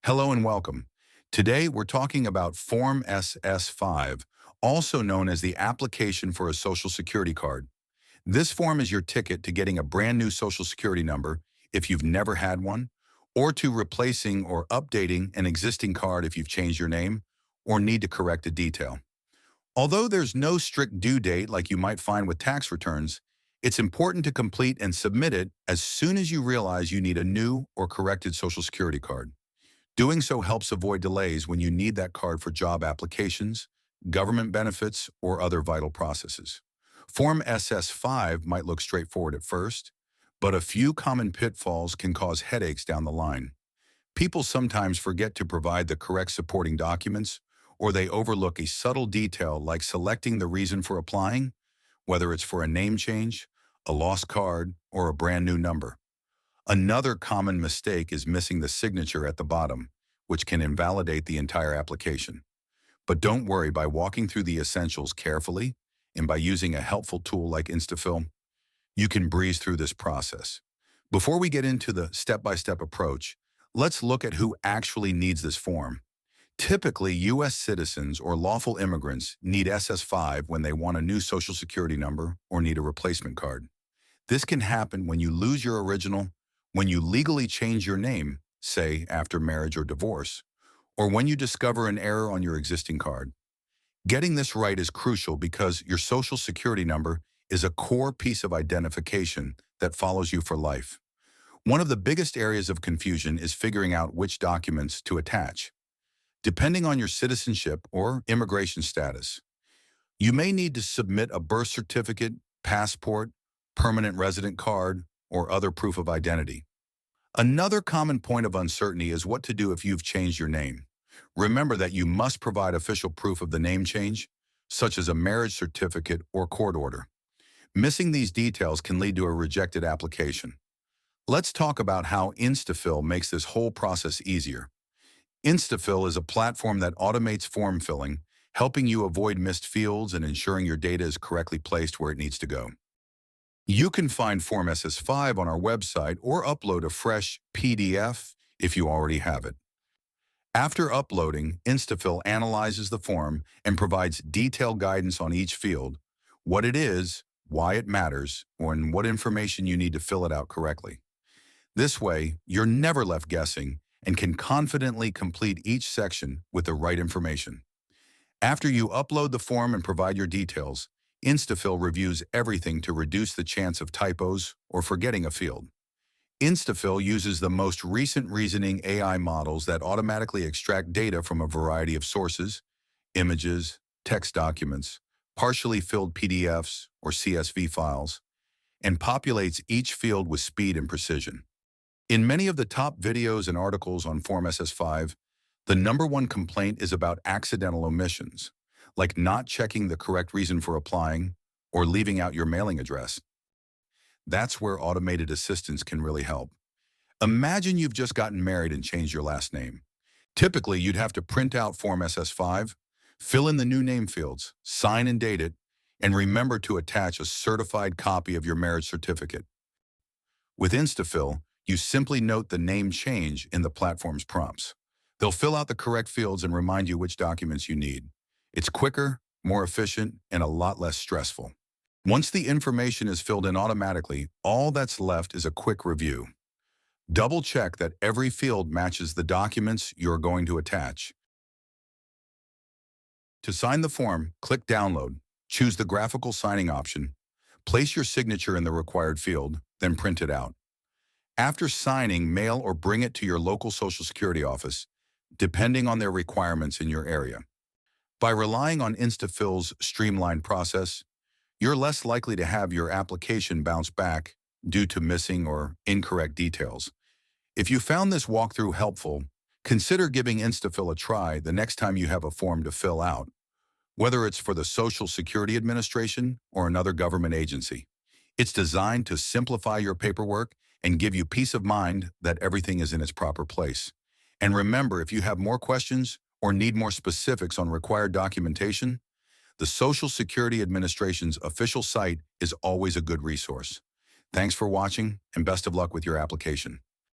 Hello and welcome. Today we're talking about Form SS-5, also known as the application for a Social Security card. This form is your ticket to getting a brand new Social Security number if you've never had one, or to replacing or updating an existing card if you've changed your name or need to correct a detail. Although there's no strict due date like you might find with tax returns, it's important to complete and submit it as soon as you realize you need a new or corrected Social Security card. Doing so helps avoid delays when you need that card for job applications, government benefits, or other vital processes. Form SS-5 might look straightforward at first, but a few common pitfalls can cause headaches down the line. People sometimes forget to provide the correct supporting documents, or they overlook a subtle detail like selecting the reason for applying, whether it's for a name change, a lost card, or a brand new number. Another common mistake is missing the signature at the bottom, which can invalidate the entire application. But don't worry, by walking through the essentials carefully and by using a helpful tool like Instafill, you can breeze through this process. Before we get into the step-by-step approach, let's look at who actually needs this form. Typically, U.S. citizens or lawful immigrants need SS-5 when they want a new Social Security number or need a replacement card. This can happen when you lose your original, when you legally change your name, say after marriage or divorce, or when you discover an error on your existing card. Getting this right is crucial because your Social Security number is a core piece of identification that follows you for life. One of the biggest areas of confusion is figuring out which documents to attach. Depending on your citizenship or immigration status, you may need to submit a birth certificate, passport, permanent resident card, or other proof of identity. Another common point of uncertainty is what to do if you've changed your name. Remember that you must provide official proof of the name change, such as a marriage certificate or court order. Missing these details can lead to a rejected application. Let's talk about how Instafill makes this whole process easier. Instafill is a platform that automates form filling, helping you avoid missed fields and ensuring your data is correctly placed where it needs to go. You can find Form SS-5 on our website or upload a fresh PDF if you already have it. After uploading, Instafill analyzes the form and provides detailed guidance on each field, what it is, why it matters, and what information you need to fill it out correctly. This way, you're never left guessing and can confidently complete each section with the right information. After you upload the form and provide your details, Instafill reviews everything to reduce the chance of typos or forgetting a field. Instafill uses the most recent reasoning AI models that automatically extract data from a variety of sources, images, text documents, partially filled PDFs or CSV files, and populates each field with speed and precision. In many of the top videos and articles on Form SS-5, the #1 complaint is about accidental omissions, like not checking the correct reason for applying or leaving out your mailing address. That's where automated assistance can really help. Imagine you've just gotten married and changed your last name. Typically, you'd have to print out Form SS-5, fill in the new name fields, sign and date it, and remember to attach a certified copy of your marriage certificate. With Instafill, you simply note the name change in the platform's prompts. They'll fill out the correct fields and remind you which documents you need. It's quicker, more efficient, and a lot less stressful. Once the information is filled in automatically, all that's left is a quick review. Double-check that every field matches the documents you're going to attach. To sign the form, click Download, choose the graphical signing option, place your signature in the required field, then print it out. After signing, mail or bring it to your local Social Security office, depending on their requirements in your area. By relying on Instafill's streamlined process, you're less likely to have your application bounce back due to missing or incorrect details. If you found this walkthrough helpful, consider giving Instafill a try the next time you have a form to fill out, whether it's for the Social Security Administration or another government agency. It's designed to simplify your paperwork and give you peace of mind that everything is in its proper place. And remember, if you have more questions or need more specifics on required documentation, the Social Security Administration's official site is always a good resource. Thanks for watching, and best of luck with your application.